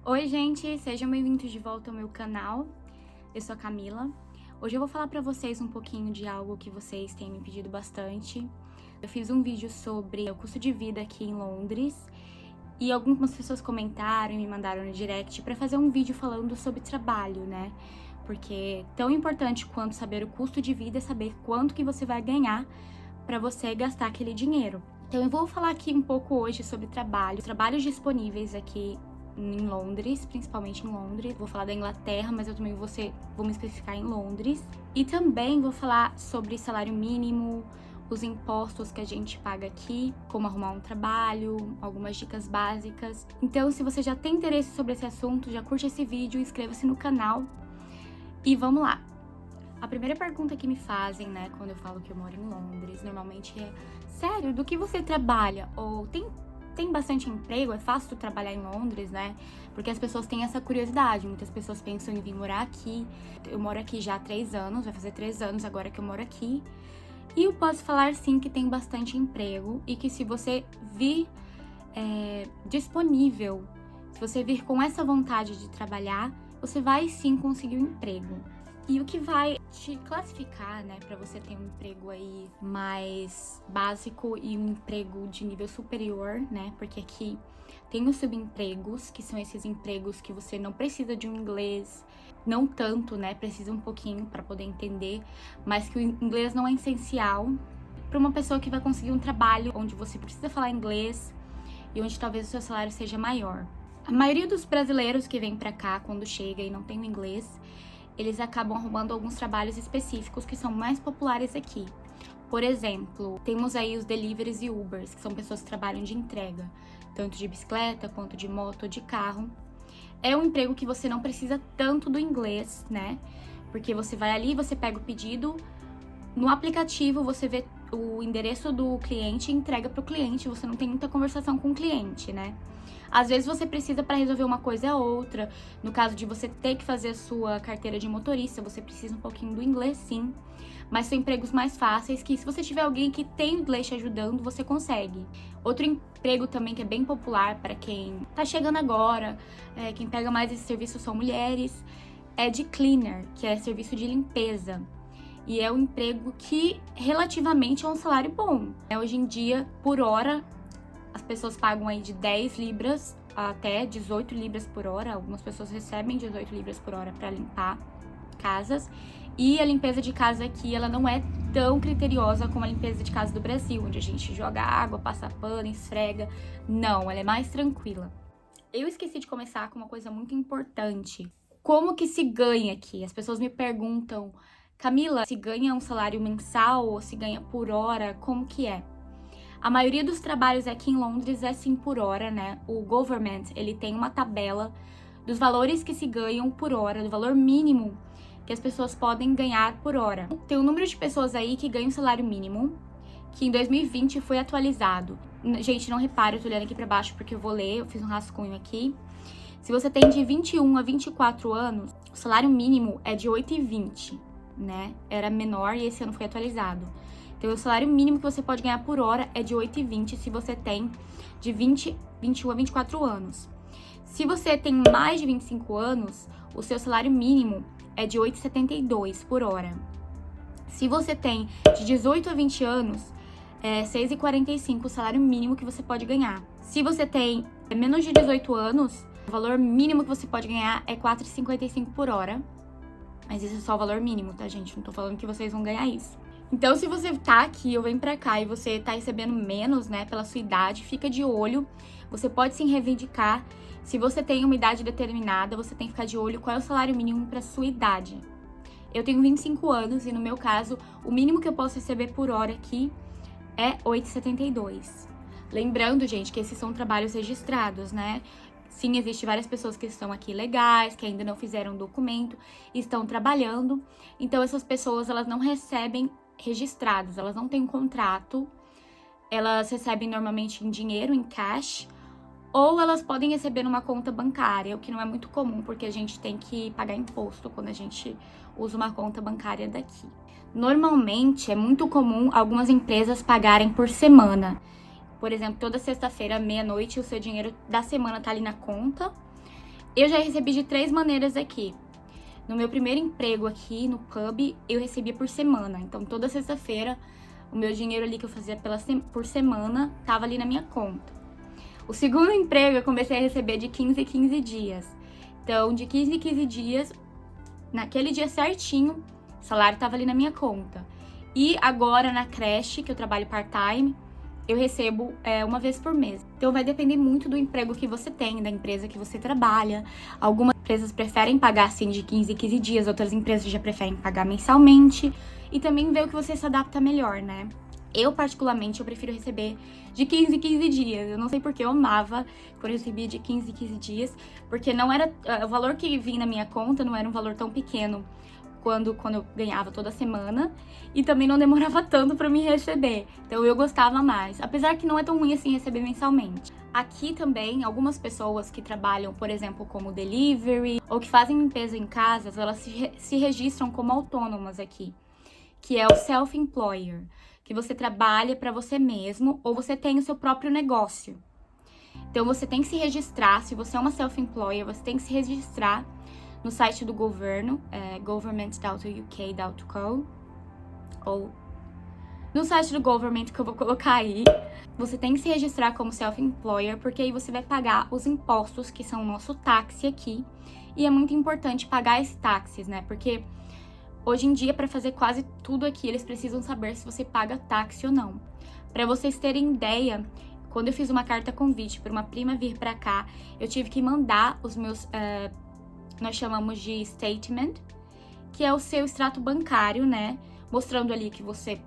Oi, gente, sejam bem-vindos de volta ao meu canal. Eu sou a Camila. Hoje eu vou falar pra vocês um pouquinho de algo que vocês têm me pedido bastante. Eu fiz um vídeo sobre o custo de vida aqui em Londres e algumas pessoas comentaram e me mandaram no direct pra fazer um vídeo falando sobre trabalho, né? Porque tão importante quanto saber o custo de vida é saber quanto que você vai ganhar pra você gastar aquele dinheiro. Então eu vou falar aqui um pouco hoje sobre trabalhos disponíveis aqui em Londres, principalmente em Londres. Vou falar da Inglaterra, mas eu também vou me especificar em Londres. E também vou falar sobre salário mínimo, os impostos que a gente paga aqui, como arrumar um trabalho, algumas dicas básicas. Então, se você já tem interesse sobre esse assunto, já curte esse vídeo, inscreva-se no canal e vamos lá! A primeira pergunta que me fazem, né, quando eu falo que eu moro em Londres, normalmente é: sério, do que você trabalha? Ou tem bastante emprego? É fácil trabalhar em Londres, né? Porque as pessoas têm essa curiosidade. Muitas pessoas pensam em vir morar aqui. Eu moro aqui já há 3 anos, vai fazer 3 anos agora que eu moro aqui. E eu posso falar sim que tem bastante emprego e que se você vir disponível, se você vir com essa vontade de trabalhar, você vai sim conseguir um emprego. E o que vai te classificar, né, para você ter um emprego aí mais básico e um emprego de nível superior, né, porque aqui tem os subempregos, que são esses empregos que você não precisa de um inglês, não tanto, né, precisa um pouquinho para poder entender, mas que o inglês não é essencial para uma pessoa que vai conseguir um trabalho onde você precisa falar inglês e onde talvez o seu salário seja maior. A maioria dos brasileiros que vem para cá quando chega e não tem o inglês, eles acabam arrumando alguns trabalhos específicos que são mais populares aqui. Por exemplo, temos aí os deliveries e Ubers, que são pessoas que trabalham de entrega, tanto de bicicleta quanto de moto ou de carro. É um emprego que você não precisa tanto do inglês, né? Porque você vai ali, você pega o pedido, no aplicativo você vê o endereço do cliente e entrega para o cliente, você não tem muita conversação com o cliente, né? Às vezes você precisa para resolver uma coisa ou outra. No caso de você ter que fazer a sua carteira de motorista, você precisa um pouquinho do inglês, sim. Mas são empregos mais fáceis que, se você tiver alguém que tem inglês te ajudando, você consegue. Outro emprego também que é bem popular para quem tá chegando agora, quem pega mais esse serviço são mulheres, é de cleaner, que é serviço de limpeza. E é um emprego que relativamente é um salário bom. Hoje em dia, por hora, as pessoas pagam aí de 10 libras até 18 libras por hora. Algumas pessoas recebem 18 libras por hora para limpar casas. E a limpeza de casa aqui, ela não é tão criteriosa como a limpeza de casa do Brasil, onde a gente joga água, passa pano, esfrega. Não, ela é mais tranquila. Eu esqueci de começar com uma coisa muito importante. Como que se ganha aqui? As pessoas me perguntam: Camila, se ganha um salário mensal ou se ganha por hora? Como que é? A maioria dos trabalhos aqui em Londres é sim por hora, né? O government, ele tem uma tabela dos valores que se ganham por hora, do valor mínimo que as pessoas podem ganhar por hora. Tem um número de pessoas aí que ganham salário mínimo, que em 2020 foi atualizado. Gente, não repare, eu tô olhando aqui pra baixo porque eu vou ler, eu fiz um rascunho aqui. Se você tem de 21 a 24 anos, o salário mínimo é de 8,20, né? Era menor e esse ano foi atualizado. Então, o salário mínimo que você pode ganhar por hora é de 8,20 se você tem de 21 a 24 anos. Se você tem mais de 25 anos, o seu salário mínimo é de 8,72 por hora. Se você tem de 18 a 20 anos, é 6,45 o salário mínimo que você pode ganhar. Se você tem menos de 18 anos, o valor mínimo que você pode ganhar é 4,55 por hora. Mas isso é só o valor mínimo, tá, gente? Não tô falando que vocês vão ganhar isso. Então, se você tá aqui ou vem pra cá e você tá recebendo menos, né, pela sua idade, fica de olho. Você pode sim reivindicar. Se você tem uma idade determinada, você tem que ficar de olho qual é o salário mínimo pra sua idade. Eu tenho 25 anos e, no meu caso, o mínimo que eu posso receber por hora aqui é 8,72. Lembrando, gente, que esses são trabalhos registrados, né? Sim, existe várias pessoas que estão aqui legais, que ainda não fizeram documento, estão trabalhando. Então, essas pessoas, elas não recebem registrados, elas não têm um contrato, elas recebem normalmente em dinheiro, em cash, ou elas podem receber numa conta bancária, o que não é muito comum, porque a gente tem que pagar imposto quando a gente usa uma conta bancária daqui. Normalmente, é muito comum algumas empresas pagarem por semana. Por exemplo, toda sexta-feira, meia-noite, o seu dinheiro da semana tá ali na conta. Eu já recebi de 3 maneiras aqui. No meu primeiro emprego aqui no pub, eu recebia por semana. Então, toda sexta-feira, o meu dinheiro ali que eu fazia por semana tava ali na minha conta. O segundo emprego, eu comecei a receber de 15 em 15 dias. Então, de 15 em 15 dias, naquele dia certinho, o salário tava ali na minha conta. E agora, na creche, que eu trabalho part-time, eu recebo uma vez por mês. Então, vai depender muito do emprego que você tem, da empresa que você trabalha. Algumas empresas preferem pagar, assim, de 15 em 15 dias. Outras empresas já preferem pagar mensalmente. E também ver o que você se adapta melhor, né? Eu, particularmente, eu prefiro receber de 15 em 15 dias. Eu não sei porque eu amava quando eu recebia de 15 em 15 dias. Porque não era... O valor que vinha na minha conta não era um valor tão pequeno quando eu ganhava toda semana, e também não demorava tanto pra me receber. Então eu gostava mais, apesar que não é tão ruim assim receber mensalmente. Aqui também, algumas pessoas que trabalham, por exemplo, como delivery, ou que fazem limpeza em casas, elas se registram como autônomas aqui, que é o self-employer, que você trabalha pra você mesmo, ou você tem o seu próprio negócio. Então você tem que se registrar, se você é uma self-employer, você tem que se registrar no site do governo, government.uk.co, ou no site do government que eu vou colocar aí. Você tem que se registrar como self-employer, porque aí você vai pagar os impostos, que são o nosso táxi aqui. E é muito importante pagar esses táxis, né? Porque hoje em dia, para fazer quase tudo aqui, eles precisam saber se você paga táxi ou não. Para vocês terem ideia, quando eu fiz uma carta convite para uma prima vir para cá, eu tive que mandar os meus... nós chamamos de statement, que é o seu extrato bancário, né? Mostrando ali que você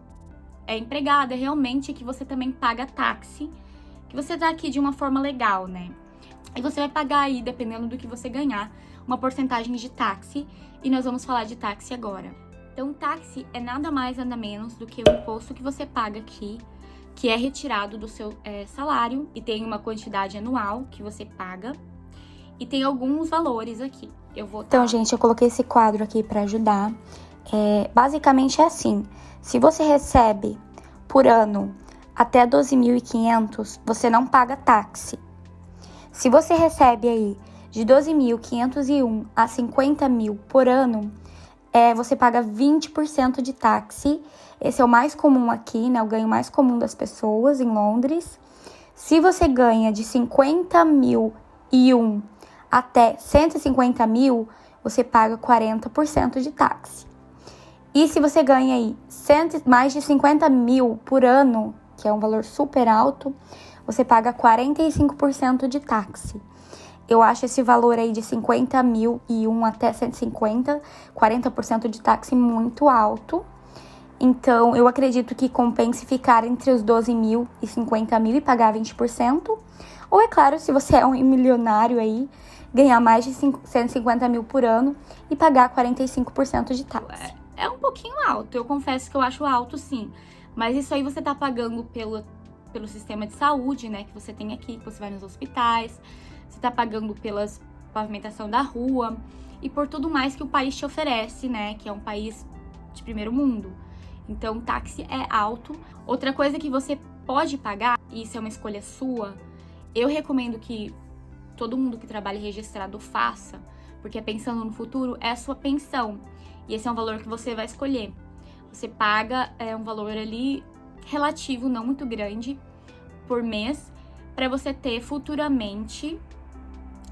é empregada realmente, que você também paga táxi, que você tá aqui de uma forma legal, né? E você vai pagar aí, dependendo do que você ganhar, uma porcentagem de táxi, e nós vamos falar de táxi agora. Então, táxi é nada mais, nada menos do que o imposto que você paga aqui, que é retirado do seu salário, e tem uma quantidade anual que você paga, e tem alguns valores aqui. Então, gente, eu coloquei esse quadro aqui para ajudar. Basicamente é assim: se você recebe por ano até 12.500, você não paga táxi. Se você recebe aí de 12.501 a 50 mil por ano, você paga 20% de táxi. Esse é o mais comum aqui, né? O ganho mais comum das pessoas em Londres. Se você ganha de 50.001 até 150 mil, você paga 40% de táxi. E se você ganha aí mais de 50 mil por ano, que é um valor super alto, você paga 45% de táxi. Eu acho esse valor aí de 50.001 até 150, 40% de táxi muito alto. Então, eu acredito que compense ficar entre os 12 mil e 50 mil e pagar 20%. Ou, é claro, se você é um milionário aí, ganhar mais de 150 mil por ano e pagar 45% de táxi. É um pouquinho alto, eu confesso que eu acho alto, sim. Mas isso aí você tá pagando pelo sistema de saúde, né, que você tem aqui, que você vai nos hospitais. Você tá pagando pela pavimentação da rua e por tudo mais que o país te oferece, né, que é um país de primeiro mundo. Então, táxi é alto. Outra coisa que você pode pagar, e isso é uma escolha sua, eu recomendo que todo mundo que trabalha registrado faça, porque pensando no futuro é a sua pensão, e esse é um valor que você vai escolher. Você paga um valor ali relativo, não muito grande, por mês, para você ter futuramente,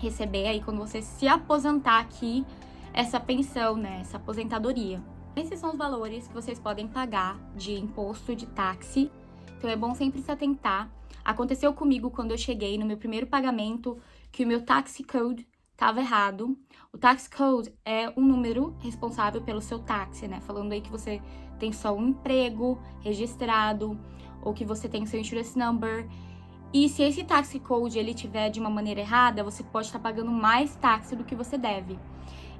receber aí quando você se aposentar aqui, essa pensão, né, essa aposentadoria. Esses são os valores que vocês podem pagar de imposto de táxi, então é bom sempre se atentar. Aconteceu comigo quando eu cheguei no meu primeiro pagamento, que o meu tax code estava errado. O tax code é um número responsável pelo seu táxi, né? Falando aí que você tem só um emprego registrado, ou que você tem seu insurance number. E se esse tax code ele tiver de uma maneira errada, você pode estar pagando mais táxi do que você deve.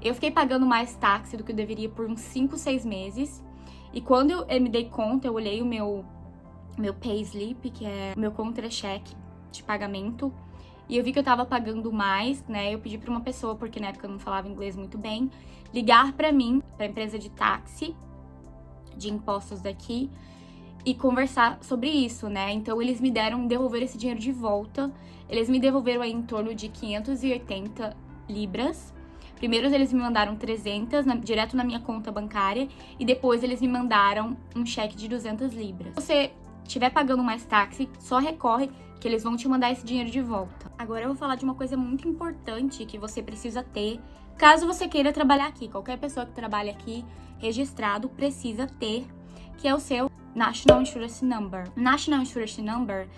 Eu fiquei pagando mais táxi do que eu deveria por uns 5, 6 meses. E quando eu me dei conta, eu olhei o meu payslip, que é o meu contra-cheque de pagamento, e eu vi que eu tava pagando mais, né? Eu pedi pra uma pessoa, porque na época eu não falava inglês muito bem, ligar pra mim, pra empresa de táxi, de impostos daqui, e conversar sobre isso, né? Então eles me devolveram esse dinheiro de volta. Eles me devolveram aí em torno de 580 libras. Primeiro eles me mandaram 300 direto na minha conta bancária e depois eles me mandaram um cheque de 200 libras. Se você estiver pagando mais táxi, só recorre que eles vão te mandar esse dinheiro de volta. Agora eu vou falar de uma coisa muito importante que você precisa ter caso você queira trabalhar aqui. Qualquer pessoa que trabalha aqui registrado precisa ter, que é o seu National Insurance Number. National Insurance Number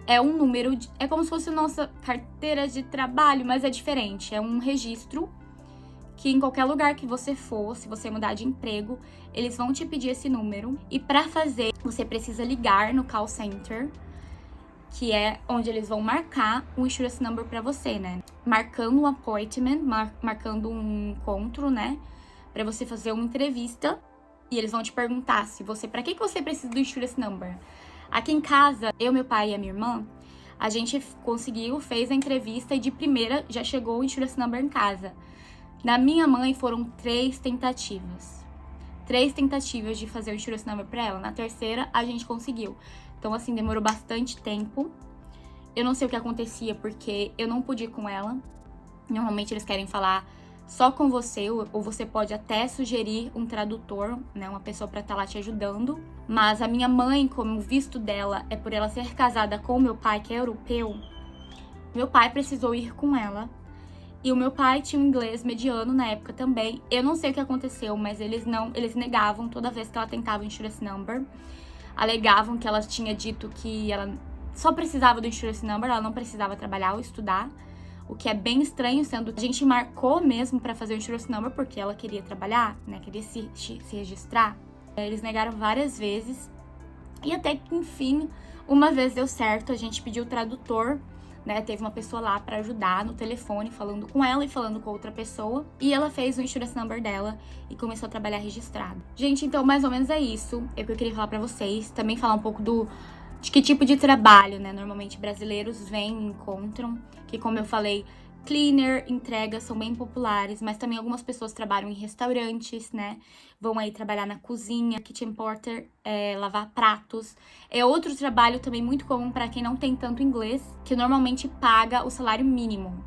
é um número, é como se fosse a nossa carteira de trabalho, mas é diferente. É um registro que em qualquer lugar que você for, se você mudar de emprego, eles vão te pedir esse número. E para fazer, você precisa ligar no call center, que é onde eles vão marcar um insurance number para você, né? Marcando um appointment, marcando um encontro, né? Para você fazer uma entrevista. E eles vão te perguntar se você, para que você precisa do insurance number? Aqui em casa, eu, meu pai e a minha irmã, a gente fez a entrevista e de primeira já chegou o insurance number em casa. Na minha mãe foram 3 tentativas. 3 tentativas de fazer o insurance number pra ela. Na terceira, a gente conseguiu. Então, assim, demorou bastante tempo. Eu não sei o que acontecia, porque eu não pude ir com ela. Normalmente, eles querem falar só com você, ou você pode até sugerir um tradutor, né? Uma pessoa pra estar lá te ajudando. Mas a minha mãe, como o visto dela é por ela ser casada com o meu pai, que é europeu, meu pai precisou ir com ela. E o meu pai tinha um inglês mediano na época também. Eu não sei o que aconteceu, mas eles negavam toda vez que ela tentava o insurance number. Alegavam que ela tinha dito que ela só precisava do insurance number, ela não precisava trabalhar ou estudar. O que é bem estranho, sendo que a gente marcou mesmo pra fazer o insurance number porque ela queria trabalhar, né? Queria se registrar. Eles negaram várias vezes. E até que, enfim, uma vez deu certo, a gente pediu o tradutor, né, teve uma pessoa lá pra ajudar no telefone, falando com ela e falando com outra pessoa. E ela fez o insurance number dela e começou a trabalhar registrado. Gente, então mais ou menos é isso. É o que eu queria falar pra vocês. Também falar um pouco de que tipo de trabalho, né, normalmente brasileiros vêm e encontram. Que, como eu falei, cleaner, entregas são bem populares, mas também algumas pessoas trabalham em restaurantes, né? Vão aí trabalhar na cozinha, kitchen porter, lavar pratos. É outro trabalho também muito comum para quem não tem tanto inglês, que normalmente paga o salário mínimo.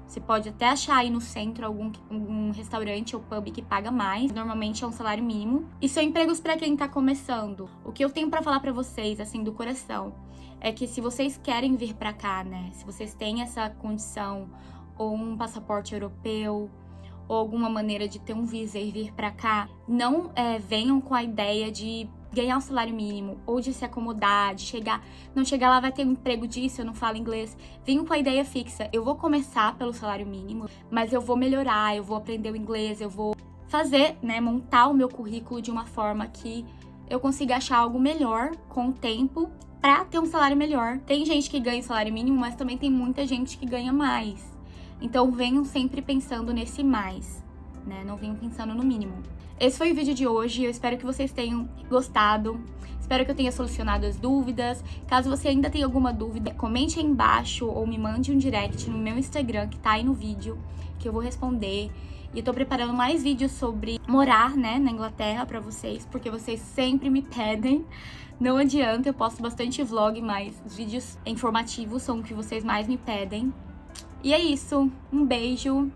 Você pode até achar aí no centro algum restaurante ou pub que paga mais. Normalmente é um salário mínimo. E são empregos para quem tá começando. O que eu tenho para falar para vocês, assim, do coração, é que se vocês querem vir para cá, né? Se vocês têm essa condição, ou um passaporte europeu, ou alguma maneira de ter um visa e vir pra cá, não venham com a ideia de ganhar um salário mínimo, ou de se acomodar, de não chegar lá, vai ter um emprego disso, eu não falo inglês. Venham com a ideia fixa, eu vou começar pelo salário mínimo, mas eu vou melhorar, eu vou aprender o inglês, eu vou fazer, né, montar o meu currículo de uma forma que eu consiga achar algo melhor com o tempo, pra ter um salário melhor. Tem gente que ganha o salário mínimo, mas também tem muita gente que ganha mais. Então, venham sempre pensando nesse mais, né? Não venham pensando no mínimo. Esse foi o vídeo de hoje. Eu espero que vocês tenham gostado. Espero que eu tenha solucionado as dúvidas. Caso você ainda tenha alguma dúvida, comente aí embaixo ou me mande um direct no meu Instagram, que tá aí no vídeo, que eu vou responder. E eu tô preparando mais vídeos sobre morar, né, na Inglaterra pra vocês, porque vocês sempre me pedem. Não adianta, eu posto bastante vlog, mas os vídeos informativos são o que vocês mais me pedem. E é isso, um beijo